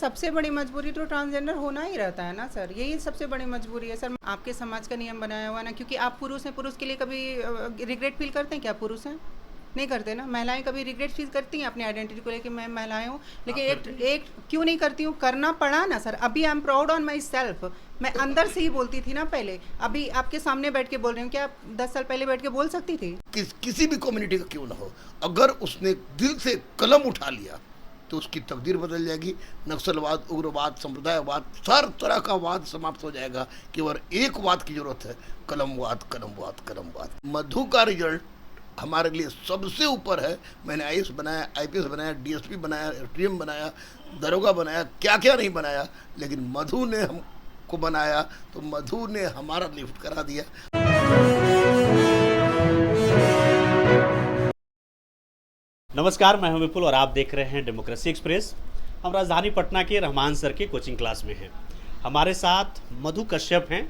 सबसे बड़ी मजबूरी तो ट्रांसजेंडर होना ही रहता है ना सर, यही सबसे बड़ी मजबूरी है सर। आपके समाज का नियम बनाया हुआ ना, क्योंकि आप पुरुष हैं, पुरुष के लिए कभी रिग्रेट फील करते हैं क्या? पुरुष हैं, नहीं करते ना। महिलाएं कभी रिग्रेट फील करती हैं अपनी आइडेंटिटी को लेकर, मैं महिलाएं हूँ, लेकिन एक क्यों नहीं करती हूँ? करना पड़ा ना सर। अभी I am proud on my self. मैं अंदर से ही बोलती थी ना पहले, अभी आपके सामने बैठ के बोल रही हूँ। क्या 10 साल पहले बैठ के बोल सकती थी? किसी भी कम्युनिटी का क्यों ना हो, अगर उसने दिल से कलम उठा लिया तो उसकी तकदीर बदल जाएगी। नक्सलवाद, उग्रवाद, संप्रदायवाद, हर तरह का वाद समाप्त हो जाएगा। केवल एक वाद की जरूरत है, कलमवाद, कलमवाद, कलमवाद। मधु का रिजल्ट हमारे लिए सबसे ऊपर है। मैंने आईएएस बनाया, आईपीएस बनाया, डीएसपी बनाया, एसडीएम बनाया, दरोगा बनाया, क्या क्या नहीं बनाया, लेकिन मधु ने हमको बनाया, तो मधु ने हमारा लिफ्ट करा दिया। नमस्कार, मैं हूं विपुल और आप देख रहे हैं डेमोक्रेसी एक्सप्रेस। हम राजधानी पटना के रहमान सर के कोचिंग क्लास में हैं। हमारे साथ मधु कश्यप हैं।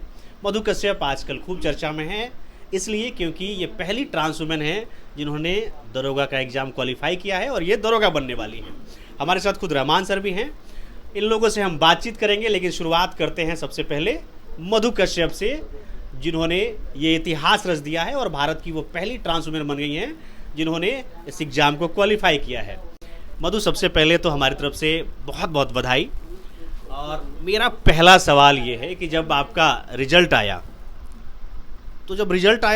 मधु कश्यप आजकल खूब चर्चा में हैं, इसलिए क्योंकि ये पहली ट्रांस वुमेन है जिन्होंने दरोगा का एग्ज़ाम क्वालिफाई किया है और ये दरोगा बनने वाली हैं। हमारे साथ खुद रहमान सर भी हैं। इन लोगों से हम बातचीत करेंगे, लेकिन शुरुआत करते हैं सबसे पहले मधु कश्यप से, जिन्होंने ये इतिहास रच दिया है और भारत की वो पहली ट्रांस वुमेन बन गई हैं जिन्होंने इस एग्ज़ाम को क्वालिफाई किया है। मधु, सबसे पहले तो हमारी तरफ से बहुत बहुत बधाई। और मेरा पहला सवाल ये है कि जब आपका रिजल्ट आया,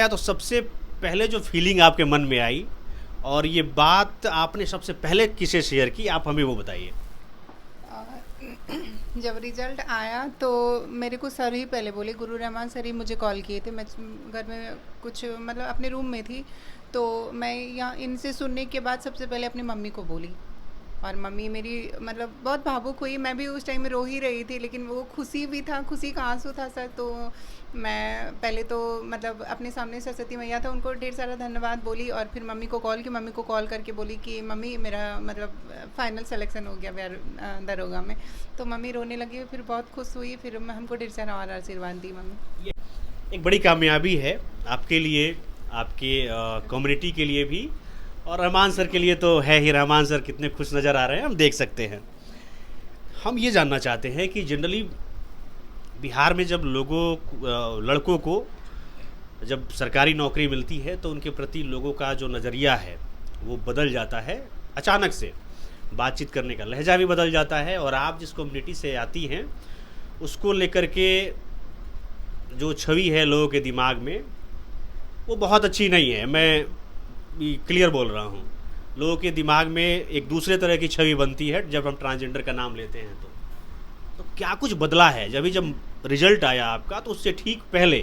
तो सबसे पहले जो फीलिंग आपके मन में आई और ये बात आपने सबसे पहले किसे शेयर की, आप हमें वो बताइए। जब रिजल्ट आया तो मेरे को सर ही पहले बोले, गुरु रहमान सर ही मुझे कॉल किए थे। मैं घर में कुछ मतलब अपने रूम में थी, तो मैं यहाँ इनसे सुनने के बाद सबसे पहले अपनी मम्मी को बोली। और मम्मी मेरी मतलब बहुत भावुक हुई। मैं भी उस टाइम में रो ही रही थी, लेकिन वो खुशी भी था, खुशी का आंसू था सर। तो मैं पहले तो मतलब अपने सामने सरस्वती मैया था, उनको ढेर सारा धन्यवाद बोली। और फिर मम्मी को कॉल करके बोली कि मम्मी मेरा मतलब फाइनल सिलेक्शन हो गया दरोगा में। तो मम्मी रोने लगी, फिर बहुत खुश हुई, फिर हमको ढेर सारा और आशीर्वाद दी मम्मी। एक बड़ी कामयाबी है आपके लिए, आपके कम्युनिटी के लिए भी, और रहमान सर के लिए तो है ही। रहमान सर कितने खुश नज़र आ रहे हैं, हम देख सकते हैं। हम ये जानना चाहते हैं कि जनरली बिहार में जब लड़कों को जब सरकारी नौकरी मिलती है तो उनके प्रति लोगों का जो नज़रिया है वो बदल जाता है अचानक से। बातचीत करने का लहजा भी बदल जाता है, और आप जिस कम्युनिटी से आती हैं उसको लेकर के जो छवि है लोगों के दिमाग में वो बहुत अच्छी नहीं है। मैं क्लियर बोल रहा हूँ, लोगों के दिमाग में एक दूसरे तरह की छवि बनती है जब हम ट्रांसजेंडर का नाम लेते हैं। तो क्या कुछ बदला है? जब रिजल्ट आया आपका, तो उससे ठीक पहले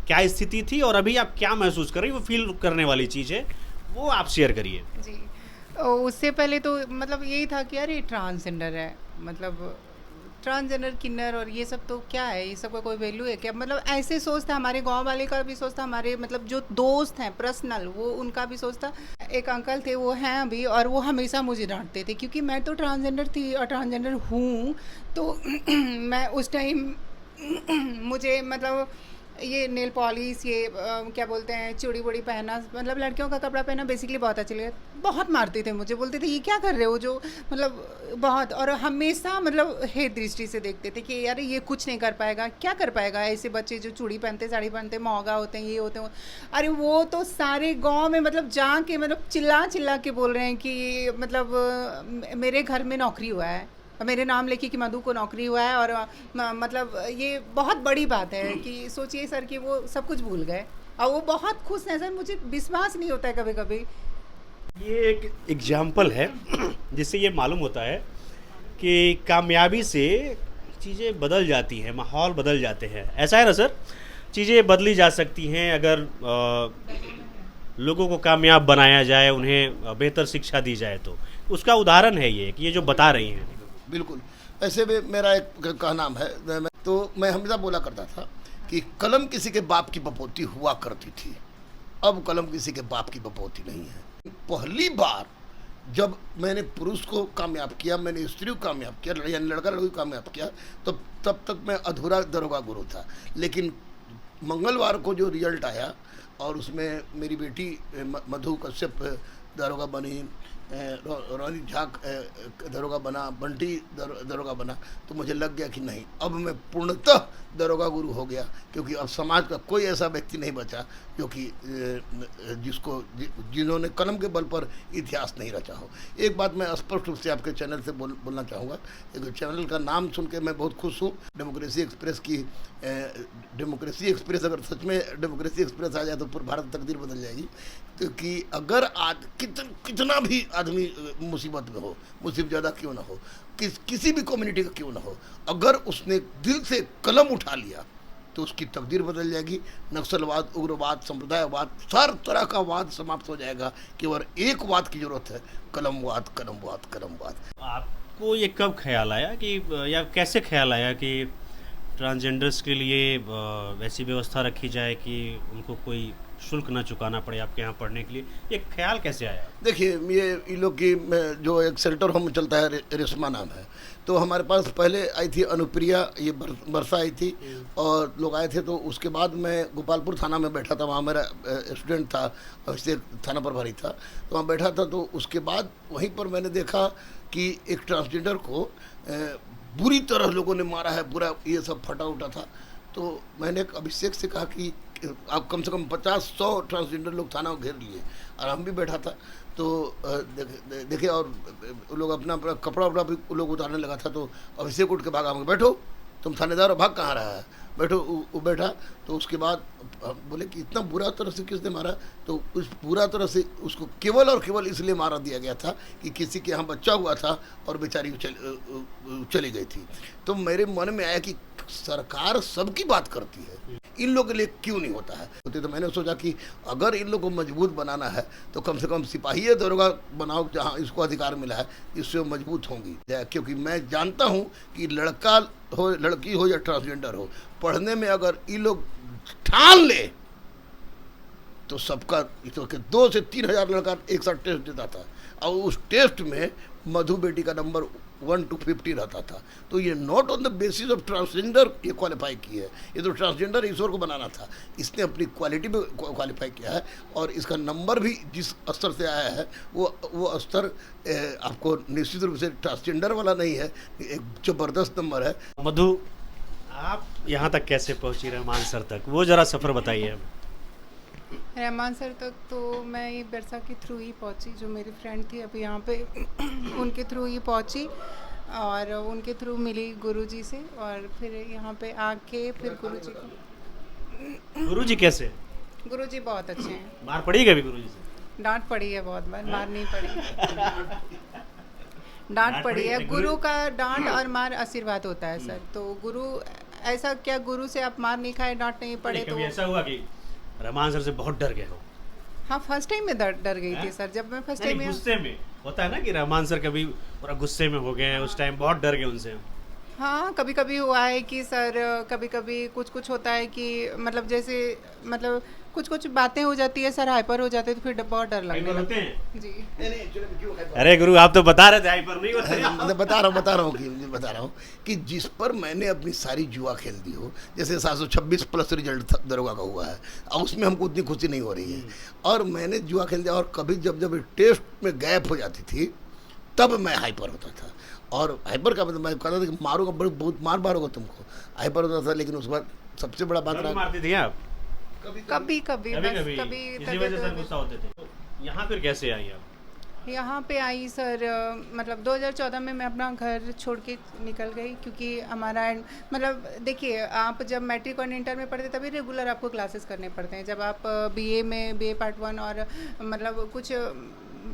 क्या स्थिति थी और अभी आप क्या महसूस कर रही हैं? वो फील करने वाली चीज़ है, वो आप शेयर करिए। जी, उससे पहले तो मतलब यही था कि यार ये ट्रांसजेंडर है, मतलब ट्रांसजेंडर किन्नर और ये सब तो क्या है, ये सब का कोई वैल्यू है क्या? मतलब ऐसे सोच था, हमारे गांव वाले का भी सोच था, हमारे मतलब जो दोस्त हैं पर्सनल, वो उनका भी सोच था। एक अंकल थे, वो हैं अभी, और वो हमेशा मुझे डांटते थे क्योंकि मैं तो ट्रांसजेंडर थी और ट्रांसजेंडर हूँ। तो मैं उस टाइम मुझे मतलब ये नेल पॉलिश, ये क्या बोलते हैं, चूड़ी वूड़ी पहना, मतलब लड़कियों का कपड़ा पहना बेसिकली बहुत अच्छा लगा। बहुत मारते थे मुझे, बोलते थे ये क्या कर रहे हो, जो मतलब बहुत, और हमेशा मतलब हेट दृष्टि से देखते थे कि यार ये कुछ नहीं कर पाएगा, क्या कर पाएगा ऐसे बच्चे जो चूड़ी पहनते, साड़ी पहनते, महंगा होते हैं, ये होते हैं। अरे वो तो सारे गाँव में मतलब जाके मतलब चिल्ला चिल्ला के बोल रहे हैं कि मतलब मेरे घर में नौकरी हुआ है, मेरे नाम लेके कि मधु को नौकरी हुआ है। और मतलब ये बहुत बड़ी बात है कि सोचिए सर कि वो सब कुछ भूल गए और वो बहुत खुश हैं सर। मुझे विश्वास नहीं होता है कभी कभी। ये एक एग्जाम्पल है जिससे ये मालूम होता है कि कामयाबी से चीज़ें बदल जाती हैं, माहौल बदल जाते हैं। ऐसा है ना सर? चीज़ें बदली जा सकती हैं अगर लोगों को कामयाब बनाया जाए, उन्हें बेहतर शिक्षा दी जाए। तो उसका उदाहरण है ये कि ये जो बता रही हैं। बिल्कुल। ऐसे में मेरा एक कहनाम है, मैं हमेशा बोला करता था कि कलम किसी के बाप की बपोती हुआ करती थी, अब कलम किसी के बाप की बपोती नहीं है। पहली बार जब मैंने पुरुष को कामयाब किया, मैंने स्त्री को कामयाब किया, लड़का लड़की को कामयाब किया, तो तब तक मैं अधूरा दरोगा गुरु था। लेकिन मंगलवार को जो रिजल्ट आया और उसमें मेरी बेटी मधु कश्यप दरोगा बनी, रोनित झा दरोगा बना, बंटी दरोगा बना, तो मुझे लग गया कि नहीं, अब मैं पूर्णतः दरोगा गुरु हो गया, क्योंकि अब समाज का कोई ऐसा व्यक्ति नहीं बचा जो कि जिन्होंने कलम के बल पर इतिहास नहीं रचा हो। एक बात मैं स्पष्ट रूप से आपके चैनल से बोलना चाहूँगा, एक चैनल का नाम सुन के मैं बहुत खुश हूँ, डेमोक्रेसी एक्सप्रेस की। डेमोक्रेसी एक्सप्रेस, अगर सच में डेमोक्रेसी एक्सप्रेस आ जाए तो पूरी भारत तकदीर बदल जाएगी। क्योंकि अगर आज कितना भी आदमी मुसीबत में हो, मुसीबत ज़्यादा क्यों ना हो, किसी भी कम्युनिटी का क्यों ना हो, अगर उसने दिल से कलम उठा लिया तो उसकी तकदीर बदल जाएगी। नक्सलवाद, उग्रवाद, संप्रदायवाद, हर तरह का वाद समाप्त हो जाएगा। केवल एक वाद की जरूरत है, कलमवाद, कलमवाद, कलमवाद। आपको ये कब ख्याल आया कि, या कैसे ख्याल आया कि ट्रांसजेंडर्स के लिए वैसी व्यवस्था रखी जाए कि उनको कोई शुल्क ना चुकाना पड़े आपके यहाँ पढ़ने के लिए? ये ख्याल कैसे आया? देखिए, ये इन लोग की जो एक सेंटर होम चलता है, रेशमा नाम है, तो हमारे पास पहले आई थी अनुप्रिया, ये वर्षा आई थी और लोग आए थे। तो उसके बाद मैं गोपालपुर थाना में बैठा था, वहाँ मेरा स्टूडेंट था, इससे थाना प्रभारी था, तो वहाँ बैठा था। तो उसके बाद वहीं पर मैंने देखा कि एक ट्रांसजेंडर को बुरी तरह लोगों ने मारा है, पूरा ये सब फटा उठा था। तो मैंने अभिषेक से कहा कि आप कम से कम 50-100 ट्रांसजेंडर लोग थाना को घेर लिए, और हम भी बैठा था। तो देखे, और लोग अपना कपड़ा वपड़ा भी लोग उतारने लगा था। तो अभिषेक उठ के भागा, हम बैठो, तुम थानेदार हो, भाग कहाँ रहा है, बैठो। वो बैठा। तो उसके बाद बोले कि इतना बुरा तरह से किसने मारा? तो उस बुरा तरह से उसको केवल और केवल इसलिए मारा दिया गया था कि किसी के यहाँ बच्चा हुआ था और बेचारी चली गई थी। तो मेरे मन में आया कि सरकार सबकी बात करती है, इन लोगों के लिए क्यों नहीं होता है? तो मैंने सोचा कि अगर इन लोगों को मजबूत बनाना है तो कम से कम सिपाही दरोगा बनाओ, जहाँ इसको अधिकार मिला है, इससे वो मजबूत होंगी। क्योंकि मैं जानता हूँ कि लड़का हो, लड़की हो या ट्रांसजेंडर हो, पढ़ने में अगर ये लोग ठान ले तो सबका, तो 2 से 3 हज़ार लड़का एक साथ टेस्ट देता था, और उस टेस्ट में मधु बेटी का नंबर 1 to 50 रहता था। तो ये not on the basis of transgender ये क्वालिफाई की है, ये तो ट्रांसजेंडर ईश्वर को बनाना था, इसने अपनी क्वालिटी पे क्वालिफाई किया है। और इसका नंबर भी जिस स्तर से आया है वो स्तर आपको निश्चित रूप से ट्रांसजेंडर वाला नहीं है, एक ज़बरदस्त नंबर है। मधु, आप यहाँ तक कैसे पहुँची, रहमान सर तक, वो ज़रा सफ़र बताइए। रहमान सर तक तो मैं ये बिरसा के थ्रू ही पहुंची, जो मेरी फ्रेंड थी अभी यहाँ पे उनके थ्रू ही पहुंची, और उनके थ्रू मिली गुरुजी से, और फिर यहाँ पे आके फिर गुरुजी को। गुरुजी कैसे? गुरुजी बहुत अच्छे हैं। मार पड़ी कभी गुरुजी से? डांट पड़ी है बहुत बार, मार नहीं पड़ी। डांट पड़ी है। गुरु का डांट और मार आशीर्वाद होता है सर। तो गुरु, ऐसा क्या गुरु से आप मार नहीं खाए, डांट नहीं पड़े? तो ऐसा हुआ कि रहमान सर से बहुत डर गए हो? हाँ, फर्स्ट टाइम में डर गई थी सर, जब मैं फर्स्ट टाइम में। गुस्से में होता है ना कि रहमान सर कभी पूरा गुस्से में हो गए हैं, उस टाइम बहुत डर गए उनसे? हाँ, कभी कभी हुआ है कि सर, कभी कभी कुछ होता है कि मतलब जैसे मतलब कुछ बातें हो जाती है सर, हाइपर हो जाते हैं, तो फिर बहुत डर लगने लगता है जी। अरे गुरु, आप तो बता रहे थे हाइपर नहीं होते। मैं बता रहा हूँ कि जिस पर मैंने अपनी सारी जुआ खेल दी हो, जैसे 726 प्लस रिजल्ट दरोगा का हुआ है, और उसमें हमको उतनी खुशी नहीं हो रही है, और मैंने जुआ खेल दिया, और कभी जब टेस्ट में गैप हो जाती थी तब मैं हाइपर होता था। और हाइपर का मतलब मैं कहता था कि मारूंगा, बहुत मार होगा तुमको, हाइपर होता था। लेकिन उस बार सबसे बड़ा बात रहा, मारती थी आप? कभी इसी वजह से गुस्सा होते थे। तो यहाँ फिर कैसे आई आप? यहाँ पे आई सर, मतलब 2014 में मैं अपना घर छोड़ के निकल गई, क्योंकि हमारा मतलब देखिए, आप जब मैट्रिक और इंटर में पढ़ते तभी रेगुलर आपको क्लासेस करने पड़ते हैं। जब आप बीए पार्ट 1 और मतलब कुछ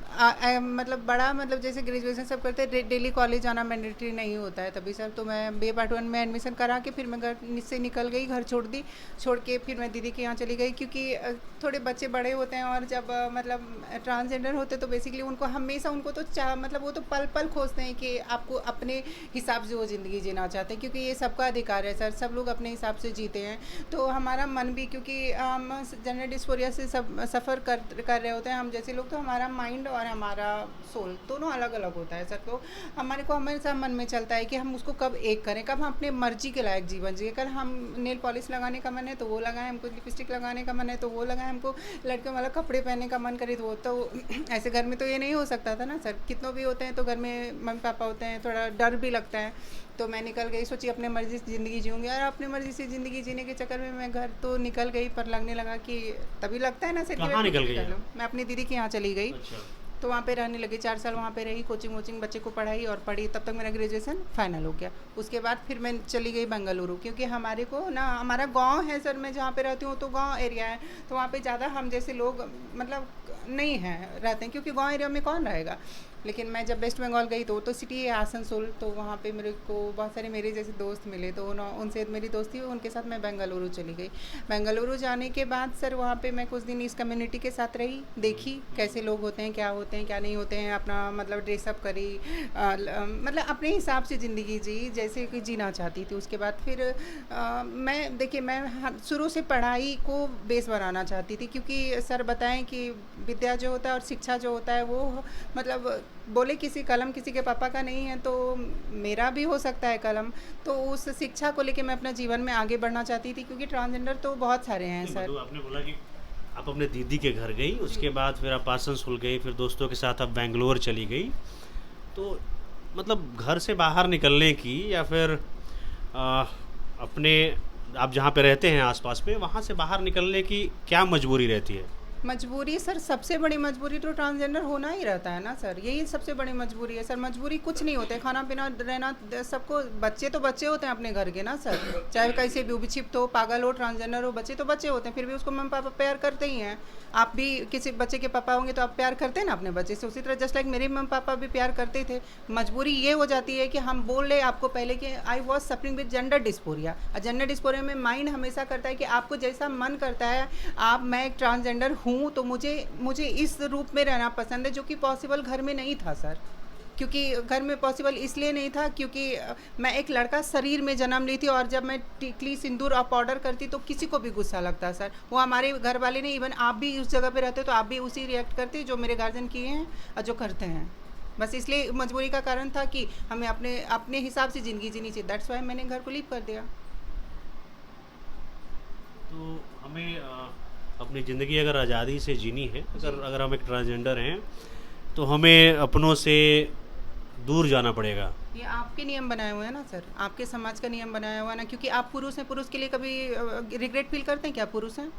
मतलब बड़ा, मतलब जैसे ग्रेजुएशन सब करते हैं, डेली कॉलेज आना मैंडेटरी नहीं होता है तभी सर। तो मैं बीए पार्ट 1 में एडमिशन करा के फिर मैं घर से निकल गई, घर छोड़ के फिर मैं दीदी के यहाँ चली गई, क्योंकि थोड़े बच्चे बड़े होते हैं, और जब मतलब ट्रांसजेंडर होते तो बेसिकली उनको हमेशा, उनको तो मतलब वो तो पल खोजते हैं कि आपको अपने हिसाब से वो ज़िंदगी जीना चाहते हैं, क्योंकि ये सबका अधिकार है सर, सब लोग अपने हिसाब से जीते हैं। तो हमारा मन भी, क्योंकि हम जेंडर डिस्फोरिया से सब सफ़र कर रहे होते हैं हम जैसे लोग, तो हमारा माइंड और हमारा सोल दोनों अलग अलग होता है सर। तो हमारे को हमेशा मन में चलता है कि हम उसको कब एक करें, कब हम अपने मर्जी के लायक जीवन जिए। कल हम नेल पॉलिश लगाने का मन है तो वो लगाएं, हमको लिपस्टिक लगाने का मन है तो वो लगाएं, हमको लड़कियों वाला कपड़े पहनने का मन करे तो वो। तो ऐसे घर में तो ये नहीं हो सकता था ना सर। कितनों भी होते हैं तो घर में मम्मी पापा होते हैं, थोड़ा डर भी लगता है। तो मैं निकल गई, सोची अपने मर्ज़ी से ज़िंदगी जीऊँगी, और अपनी मर्ज़ी से ज़िंदगी जीने के चक्कर में मैं घर तो निकल गई, पर लगने लगा कि तभी लगता है ना सर कि कहाँ मैं निकल कुछ गई कर आप? लूँ। मैं अपनी दीदी के यहाँ चली गई, अच्छा। तो वहाँ पे रहने लगी। 4 साल वहाँ पे रही, कोचिंग वोचिंग बच्चे को पढ़ाई और पढ़ी, तब तक मेरा ग्रेजुएशन फाइनल हो गया। उसके बाद फिर मैं चली गई बेंगलुरु, क्योंकि हमारे को ना, हमारा गांव है सर, मैं जहाँ पे रहती हूँ तो गांव एरिया है, तो वहाँ पे ज़्यादा हम जैसे लोग मतलब नहीं हैं, रहते हैं, क्योंकि गांव एरिया में कौन रहेगा। लेकिन मैं जब वेस्ट बंगाल गई तो सिटी है आसनसोल, तो वहाँ पे मेरे को बहुत सारे मेरे जैसे दोस्त मिले, तो उनसे मेरी दोस्ती हुई, उनके साथ मैं बेंगलुरु चली गई। बेंगलुरु जाने के बाद सर वहाँ पे मैं कुछ दिन इस कम्युनिटी के साथ रही, देखी कैसे लोग होते हैं, क्या होते हैं, क्या नहीं होते हैं, अपना मतलब ड्रेसअप करी, मतलब अपने हिसाब से ज़िंदगी जी जैसे कि जीना चाहती थी। उसके बाद फिर मैं देखिए, मैं शुरू से पढ़ाई को बेस बनाना चाहती थी, क्योंकि सर बताएं कि विद्या जो होता है और शिक्षा जो होता है वो मतलब बोले किसी कलम किसी के पापा का नहीं है, तो मेरा भी हो सकता है कलम। तो उस शिक्षा को लेके मैं अपना जीवन में आगे बढ़ना चाहती थी, क्योंकि ट्रांसजेंडर तो बहुत सारे हैं नहीं, सर। मधु, आपने बोला कि आप अपने दीदी के घर गई, उसके बाद फिर आप आसनसोल गई, फिर दोस्तों के साथ आप बेंगलोर चली गई। तो मतलब घर से बाहर निकलने की, या फिर अपने आप जहाँ पे रहते हैं आसपास में, वहाँ से बाहर निकलने की क्या मजबूरी रहती है? मजबूरी सर, सबसे बड़ी मजबूरी तो ट्रांसजेंडर होना ही रहता है ना सर, यही सबसे बड़ी मजबूरी है सर। मजबूरी कुछ नहीं होते, खाना पीना रहना सबको, बच्चे तो बच्चे होते हैं अपने घर के ना सर, चाहे कैसे भी विक्षिप्त हो, पागल हो, ट्रांसजेंडर हो, बच्चे तो बच्चे होते हैं, फिर भी उसको मम्मी पापा प्यार करते ही हैं। आप भी किसी बच्चे के पापा होंगे तो आप प्यार करते हैं ना अपने बच्चे से, उसी तरह जस्ट लाइक मेरे मम्मी पापा भी प्यार करते थे। मजबूरी ये हो जाती है कि हम बोल रहे आपको पहले कि I was suffering with gender dysphoria. और जेंडर डिस्फोरिया में माइंड हमेशा करता है कि आपको जैसा मन करता है, आप मैं एक ट्रांसजेंडर हूँ तो मुझे इस रूप में रहना पसंद है, जो कि पॉसिबल घर में नहीं था सर। क्योंकि घर में पॉसिबल इसलिए नहीं था क्योंकि मैं एक लड़का शरीर में जन्म ली थी, और जब मैं टिकली सिंदूर और पाउडर करती तो किसी को भी गुस्सा लगता सर। वो हमारे घर वाले नहीं, इवन आप भी उस जगह पे रहते तो आप भी उसी रिएक्ट करते जो मेरे गार्जियन किए हैं और जो करते हैं। बस इसलिए मजबूरी का कारण था कि हमें अपने हिसाब से ज़िंदगी जीनी चाहिए, दैट्स वाई मैंने घर को लीव कर दिया। तो हमें अपनी ज़िंदगी अगर आज़ादी से जीनी है, अगर हम एक ट्रांसजेंडर हैं, तो हमें अपनों से दूर जाना पड़ेगा। ये आपके नियम बनाए हुए हैं ना सर, आपके समाज का नियम बनाया हुआ है ना, क्योंकि आप पुरुष हैं, पुरुष के लिए कभी रिग्रेट फील करते हैं क्या? पुरुष हैं,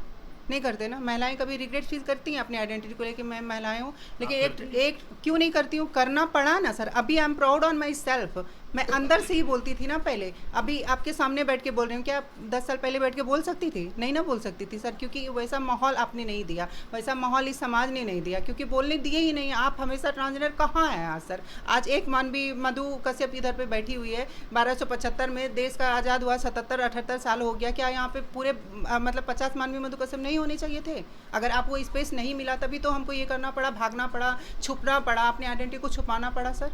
नहीं करते ना। महिलाएं कभी रिग्रेट फील करती हैं अपनी आइडेंटिटी को लेकर, मैं महिलाएं हूँ, लेकिन एक क्यों नहीं करती हूँ, करना पड़ा ना सर। अभी I am proud on my self, मैं अंदर से ही बोलती थी ना पहले, अभी आपके सामने बैठ के बोल रही हूँ। क्या 10 साल पहले बैठ के बोल सकती थी? नहीं ना बोल सकती थी सर, क्योंकि वैसा माहौल आपने नहीं दिया, वैसा माहौल इस समाज ने नहीं दिया, क्योंकि बोलने दिए ही नहीं। आप हमेशा ट्रांसजेंडर कहाँ है आज सर? आज एक मानवी मधु कश्यप इधर पे बैठी हुई है, 1275 में देश का आज़ाद हुआ, 77-78 साल हो गया। क्या यहाँ पे पूरे मतलब 50 मानवी मधु कश्यप नहीं होने चाहिए थे? अगर आपको स्पेस नहीं मिला तभी तो हमको ये करना पड़ा, भागना पड़ा, छुपना पड़ा, अपनी आइडेंटिटी को छुपाना पड़ा सर।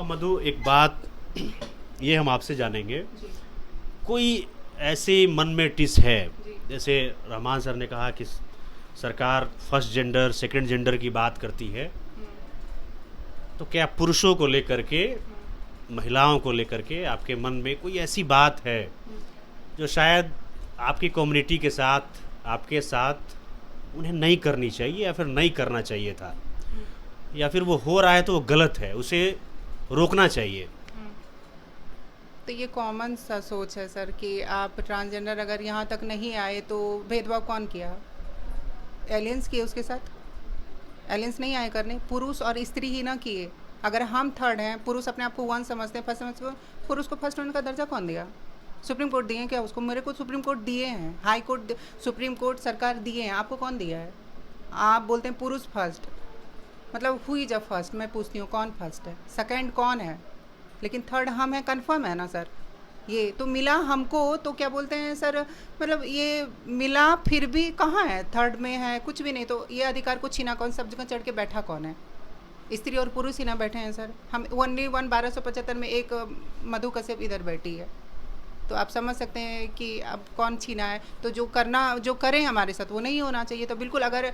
मधु, एक बात ये हम आपसे जानेंगे, कोई ऐसी मन में टिस है, जैसे रहमान सर ने कहा कि सरकार फर्स्ट जेंडर सेकंड जेंडर की बात करती है, तो क्या पुरुषों को लेकर के, महिलाओं को लेकर के आपके मन में कोई ऐसी बात है जो शायद आपकी कम्युनिटी के साथ, आपके साथ उन्हें नहीं करनी चाहिए, या फिर नहीं करना चाहिए था, या फिर वो हो रहा है तो वो गलत है, उसे रोकना चाहिए? तो ये कॉमन सा सोच है सर कि आप ट्रांसजेंडर अगर यहाँ तक नहीं आए तो भेदभाव कौन किया? एलियंस किए उसके साथ? एलियंस नहीं आए करने, पुरुष और स्त्री ही ना किए। अगर हम थर्ड हैं, पुरुष अपने आप को वन समझते हैं, फर्स्ट समझते हैं, पुरुष को फर्स्ट होने का दर्जा कौन दिया? सुप्रीम कोर्ट दिए क्या उसको? मेरे को सुप्रीम कोर्ट दिए हैं, हाई कोर्ट, सुप्रीम कोर्ट, सरकार दिए हैं, आपको कौन दिया है? आप बोलते हैं पुरुष फर्स्ट, मतलब हुई जब फर्स्ट, मैं पूछती हूँ कौन फर्स्ट है, सेकंड कौन है? लेकिन थर्ड हम हैं, कंफर्म है ना सर? ये तो मिला हमको, तो क्या बोलते हैं सर, मतलब ये मिला फिर भी कहाँ है? थर्ड में है, कुछ भी नहीं। तो ये अधिकार को छीना कौन? सब जगह चढ़ के बैठा कौन है? स्त्री और पुरुष ही ना बैठे हैं सर। हम 1 1275 में एक मधु कश्यप इधर बैठी है, तो आप समझ सकते हैं कि अब कौन छीना है। तो जो करें हमारे साथ वो नहीं होना चाहिए। तो बिल्कुल अगर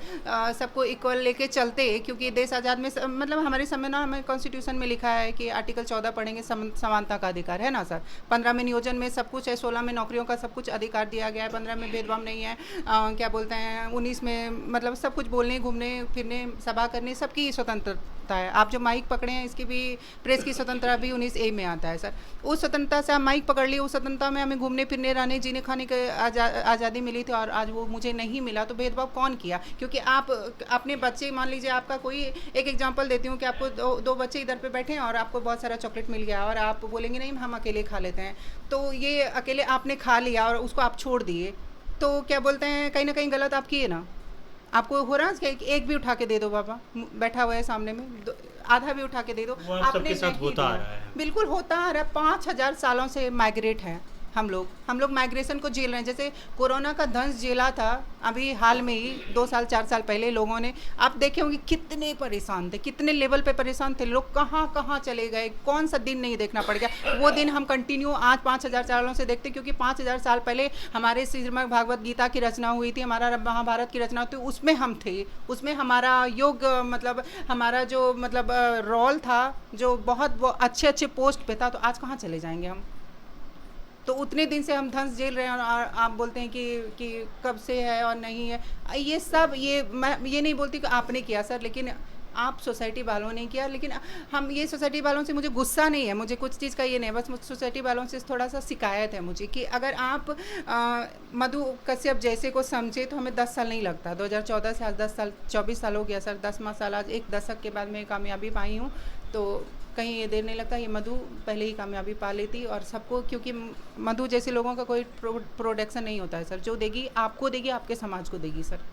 सबको इक्वल लेके चलते, क्योंकि देश आज़ाद में मतलब हमारे संविधान हमें कॉन्स्टिट्यूशन में लिखा है कि आर्टिकल 14 पढ़ेंगे, समानता का अधिकार है ना सर। 15 में नियोजन में सब कुछ है, 16 में नौकरियों का सब कुछ अधिकार दिया गया है, 15 में भेदभाव नहीं है, क्या बोलते हैं 19 में मतलब सब कुछ बोलने घूमने फिरने सभा करने सबकी स्वतंत्रता है। आप जो माइक पकड़े हैं इसकी भी, प्रेस की स्वतंत्रता भी 19A में आता है सर। उस स्वतंत्रता से हम माइक पकड़ लिए, उस स्वतंत्रता में हमें घूमने फिरने रहने जीने खाने की आज़ादी मिली थी, और आज वो मुझे नहीं मिला। तो भेदभाव कौन किया? क्योंकि आप अपने बच्चे, मान लीजिए आपका कोई, एक एग्जांपल देती हूँ कि आपको दो बच्चे इधर पे बैठे हैं और आपको बहुत सारा चॉकलेट मिल गया और आप बोलेंगे नहीं हम अकेले खा लेते हैं, तो ये अकेले आपने खा लिया और उसको आप छोड़ दिए, तो क्या बोलते हैं कहीं ना कहीं गलत आप किए ना। आपको हो रहा है कि एक भी उठा के दे दो, बाबा बैठा हुआ है सामने में, आधा भी उठा के दे दो। वो आप सबके साथ होता आ रहा है। बिल्कुल होता आ रहा है। 5000 सालों से माइग्रेट है हम लोग माइग्रेशन को झेल रहे हैं। जैसे कोरोना का दंश झेला था अभी हाल में ही 2 साल 4 साल पहले लोगों ने, आप देखे होंगे कितने परेशान थे, कितने लेवल पे परेशान थे लोग, कहाँ कहाँ चले गए, कौन सा दिन नहीं देखना पड़ गया। वो दिन हम कंटिन्यू आज 5000 सालों से देखते, क्योंकि 5000 साल पहले हमारे श्रीमद् भागवत गीता की रचना हुई थी, हमारा महाभारत की रचना हुई थी, उसमें हम थे, उसमें हमारा योग मतलब हमारा जो मतलब रोल था जो बहुत वो अच्छे पोस्ट पे था। तो आज कहाँ चले जाएंगे हम? तो उतने दिन से हम धंस झेल रहे हैं और आप बोलते हैं कि कब से है और नहीं है। ये सब मैं ये नहीं बोलती कि आपने किया सर, लेकिन आप सोसाइटी वालों ने किया। लेकिन हम ये सोसाइटी वालों से मुझे गुस्सा नहीं है, मुझे कुछ चीज़ का ये नहीं, बस सोसाइटी वालों से थोड़ा सा शिकायत है मुझे कि अगर आप मधु कश्यप जैसे को समझे तो हमें 10 साल नहीं लगता। 2014 से आज 10 साल 24 साल हो गया सर, 10वां साल आज, एक दशक के बाद मैं कामयाबी पाई हूँ। तो कहीं ये देर नहीं लगता, ये मधु पहले ही कामयाबी पा लेती। और सबको, क्योंकि मधु जैसे लोगों का कोई प्रोडक्शन नहीं होता है सर, जो देगी आपको देगी, आपके समाज को देगी सर।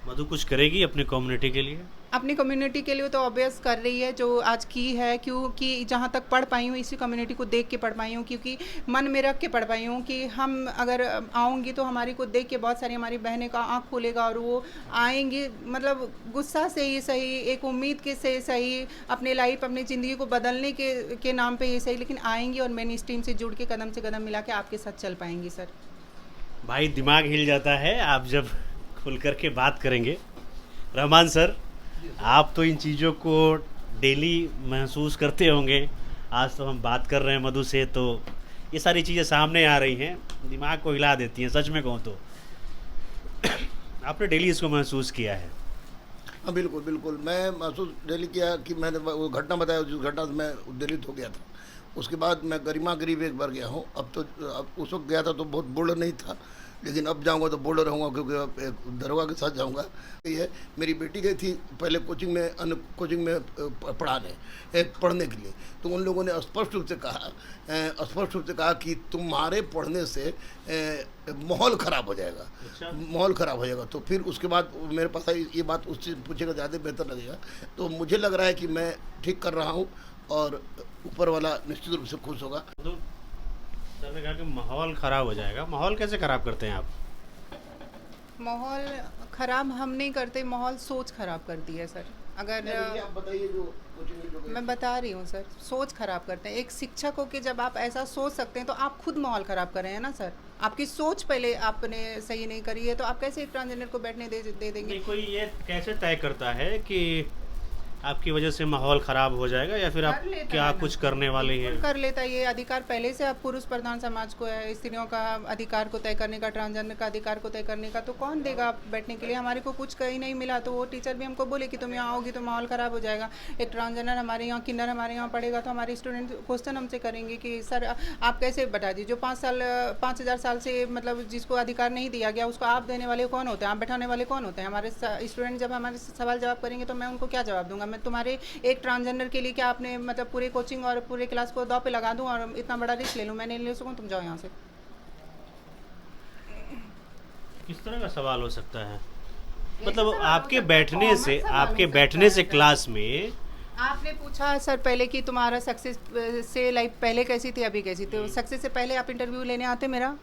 मधु कुछ करेगी अपनी कम्युनिटी के लिए? अपनी कम्युनिटी के लिए तो ऑब्वियस कर रही है जो आज की है, क्योंकि जहाँ तक पढ़ पाई हूँ इसी कम्युनिटी को देख के पढ़ पाई हूँ, क्योंकि मन में रख के पढ़ पाई हूँ कि हम अगर आऊँगी तो हमारी को देख के बहुत सारी हमारी बहनें का आँख खुलेगा और वो आएंगी, मतलब गुस्सा से ही सही, एक उम्मीद के से सही, अपने लाइफ अपनी ज़िंदगी को बदलने के नाम पर ये सही, लेकिन आएंगी और मेन स्ट्रीम से जुड़ के कदम से कदम मिला के आपके साथ चल पाएंगी सर। भाई दिमाग हिल जाता है आप जब खुल करके बात करेंगे। रहमान सर, आप तो इन चीज़ों को डेली महसूस करते होंगे। आज तो हम बात कर रहे हैं मधु से, तो ये सारी चीज़ें सामने आ रही हैं, दिमाग को हिला देती हैं, सच में कहूँ तो। आपने डेली इसको महसूस किया है? हाँ बिल्कुल बिल्कुल, मैं महसूस डेली किया कि मैंने वो घटना बताया, जिस घटना से मैं उद्वेलित हो गया था। उसके बाद मैं गरिमा गरीब एक बार गया हूँ। अब उस वक्त गया था तो बहुत बोल्ड नहीं था, लेकिन अब जाऊंगा तो बोल्ड रहूँगा, क्योंकि अब एक दरोगा के साथ जाऊंगा। ये है, मेरी बेटी गई थी पहले कोचिंग में पढ़ने के लिए, तो उन लोगों ने स्पष्ट रूप से कहा कि तुम्हारे पढ़ने से माहौल ख़राब हो जाएगा। अच्छा। माहौल ख़राब हो जाएगा। तो फिर उसके बाद मेरे पास आई, ये बात उससे पूछेगा ज़्यादा बेहतर लगेगा। तो मुझे लग रहा है कि मैं ठीक कर रहा हूँ और ऊपर वाला निश्चित रूप से खुश होगा। सर ने कहा कि माहौल ख़राब हो जाएगा। माहौल कैसे ख़राब करते हैं आप? माहौल ख़राब हम नहीं करते, माहौल सोच ख़राब करती है सर। अगर आप बताइए जो मैं बता रही हूँ सर, सोच ख़राब करते हैं। एक शिक्षक हो के जब आप ऐसा सोच सकते हैं तो आप खुद माहौल ख़राब कर रहे हैं ना सर। आपकी सोच पहले आपने सही नहीं करी है, तो आप कैसे एक ट्रांसजेंडर को बैठने दे देंगे? नहीं, कोई ये कैसे तय करता है कि आपकी वजह से माहौल ख़राब हो जाएगा, या फिर आप क्या कुछ करने वाले हैं? कर लेता है। ये अधिकार पहले से आप पुरुष प्रधान समाज को है, स्त्रियों का अधिकार को तय करने का, ट्रांसजेंडर का अधिकार को तय करने का। तो कौन देगा बैठने के लिए? हमारे को कुछ कहीं नहीं मिला, तो वो टीचर भी हमको बोले कि तुम यहाँ आओगी तो माहौल ख़राब हो जाएगा। एक ट्रांसजेंडर हमारे यहाँ किन्नर हमारे यहाँ पढ़ेगा तो हमारे स्टूडेंट क्वेश्चन हमसे करेंगे कि सर आप कैसे बता दीजिए, जो 5000 साल से मतलब जिसको अधिकार नहीं दिया गया उसको आप देने वाले कौन होते हैं, आप बैठाने वाले कौन होते हैं? हमारे स्टूडेंट जब हमारे सवाल जवाब करेंगे तो मैं उनको क्या जवाब दूंगा? मैं तुम्हारे एक ट्रांसजेंडर के लिए क्या आपने मतलब पूरे कोचिंग और पूरे क्लास को दांव पे लगा दूं और इतना बड़ा रिस्क ले लूं? मैं नहीं ले सकूं, तुम जाओ यहाँ से। किस तरह का सवाल हो सकता है? मतलब आपके बैठने से क्लास में आपने पूछा सर पहले कि तुम्हारा सक्सेस से लाइफ पहले कैसी थी अभी कैसी थी। सक्सेस से पहले आप इंटरव्यू लेने आते मेरा?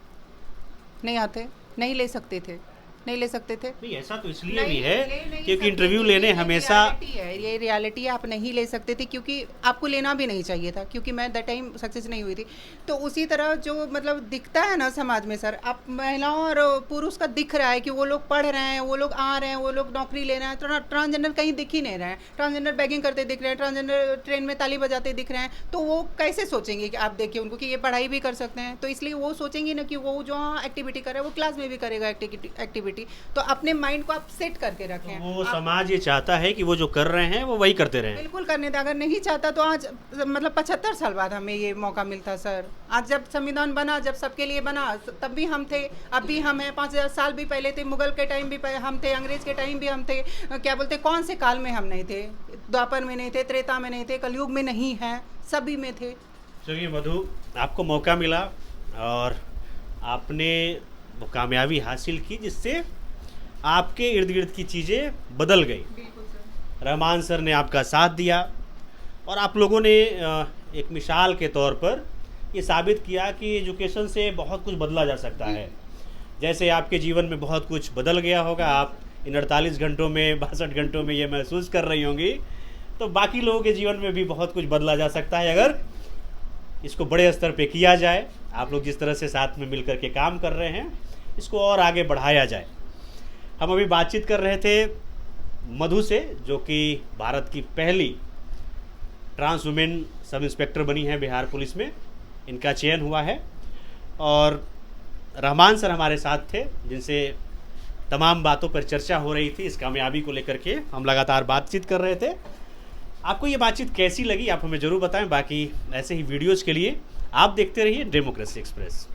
नहीं आते, नहीं ले सकते थे। नहीं ले सकते थे? नहीं, ऐसा तो इसलिए भी नहीं, है ले नहीं क्योंकि सकते इंटरव्यू थे, लेने ये हमेशा रियलिटी है, ये रियलिटी आप नहीं ले सकते थे क्योंकि आपको लेना भी नहीं चाहिए था, क्योंकि मैं दैट टाइम सक्सेस नहीं हुई थी। तो उसी तरह जो मतलब दिखता है ना समाज में सर, आप महिलाओं और पुरुष का दिख रहा है कि वो लोग पढ़ रहे हैं, वो लोग आ रहे हैं, वो लोग नौकरी ले रहे हैं, तो ट्रांसजेंडर कहीं दिख ही नहीं रहे हैं। ट्रांसजेंडर बैगिंग करते दिख रहे हैं, ट्रांसजेंडर ट्रेन में ताली बजाते दिख रहे हैं, तो वो कैसे सोचेंगे कि आप देखिए उनको कि ये पढ़ाई भी कर सकते हैं? तो इसलिए वो सोचेंगे ना कि वो जो एक्टिविटी कर रहा है वो क्लास में भी करेगा एक्टिविटी। तो अपने माइंड को आप सेट करके रखें। वो समाज ये चाहता है कि वो जो कर रहे हैं वो वही करते रहें। बिल्कुल करने दें, अगर नहीं चाहता तो आज मतलब 75 साल बाद हमें ये मौका मिलता सर। आज जब संविधान बना, जब सबके लिए बना, तब भी हम थे, अब भी हम हैं। 5000 साल भी पहले थे, मुगल के टाइम भी हम थे, अंग्रेज के टाइम भी हम थे, क्या बोलते कौन से काल में हम नहीं थे? द्वापर में नहीं थे, त्रेता में नहीं थे, कलयुग में नहीं हैं, सभी में थे। चलिए मधु, आपको मौका मिला और आपने वो कामयाबी हासिल की जिससे आपके इर्द गिर्द की चीज़ें बदल गई। बिल्कुल सर। रहमान सर ने आपका साथ दिया और आप लोगों ने एक मिसाल के तौर पर ये साबित किया कि एजुकेशन से बहुत कुछ बदला जा सकता है। जैसे आपके जीवन में बहुत कुछ बदल गया होगा, आप इन 48 घंटों में 62 घंटों में ये महसूस कर रही होंगी, तो बाकी लोगों के जीवन में भी बहुत कुछ बदला जा सकता है अगर इसको बड़े स्तर पे किया जाए। आप लोग जिस तरह से साथ में मिलकर के काम कर रहे हैं, इसको और आगे बढ़ाया जाए। हम अभी बातचीत कर रहे थे मधु से, जो कि भारत की पहली ट्रांस वुमेन सब इंस्पेक्टर बनी है बिहार पुलिस में, इनका चयन हुआ है। और रहमान सर हमारे साथ थे जिनसे तमाम बातों पर चर्चा हो रही थी। इस कामयाबी को लेकर के हम लगातार बातचीत कर रहे थे। आपको ये बातचीत कैसी लगी आप हमें ज़रूर बताएं। बाकी ऐसे ही वीडियोज़ के लिए आप देखते रहिए डेमोक्रेसी एक्सप्रेस।